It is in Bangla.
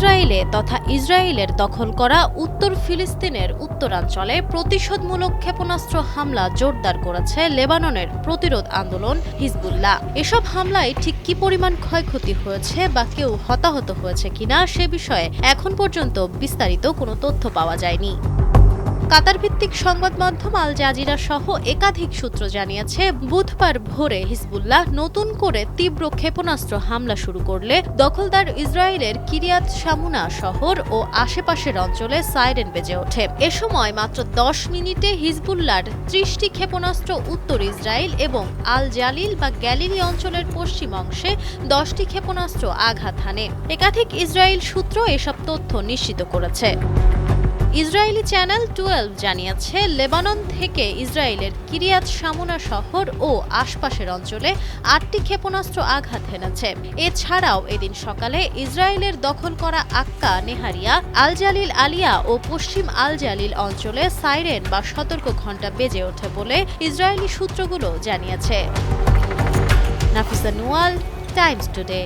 ইসরায়েলে তথা ইসরায়েলের দখল করা উত্তর ফিলিস্তিনের উত্তরাঞ্চলে প্রতিশোধমূলক ক্ষেপণাস্ত্র হামলা জোরদার করেছে লেবাননের প্রতিরোধ আন্দোলন হিজবুল্লাহ। এসব হামলায় ঠিক কি পরিমাণ ক্ষয়ক্ষতি হয়েছে বা কেউ হতাহত হয়েছে কিনা সে বিষয়ে এখন পর্যন্ত বিস্তারিত কোনো তথ্য পাওয়া যায়নি। কাতার ভিত্তিক সংবাদ মাধ্যম আল জাজিরা সহ একাধিক সূত্র জানিয়েছে, বুধবার ভোরে হিজবুল্লাহ নতুন করে তীব্র ক্ষেপণাস্ত্র হামলা শুরু করলে দখলদার ইসরায়েলের কিরিয়াত শামুনা শহর ও আশেপাশের অঞ্চলে সাইরেন বেজে ওঠে। এ সময় মাত্র 10 মিনিটে হিজবুল্লাহর 30টি ক্ষেপণাস্ত্র উত্তর ইসরায়েল এবং আল জালিল বা গ্যালিলি অঞ্চলের পশ্চিম অংশে 10টি ক্ষেপণাস্ত্র আঘাত হানে। একাধিক ইসরায়েল সূত্র এসব তথ্য নিশ্চিত করেছে। ইসরায়েলি চ্যানেল 12 জানিয়েছে, লেবানন থেকে ইসরায়েলের কিরিয়াত শামুনা শহর ও আশপাশের অঞ্চলে 8টি ক্ষেপণাস্ত্র আঘাত হেনেছে। এছাড়াও এদিন সকালে ইসরায়েলের দখল করা আক্কা, নেহারিয়া, আল জালিল আলিয়া ও পশ্চিম আল জালিল অঞ্চলে সাইরেন বা সতর্ক ঘণ্টা বেজে ওঠে বলে ইসরায়েলি সূত্রগুলো জানিয়েছে। Nafisa Nuwal, Times today.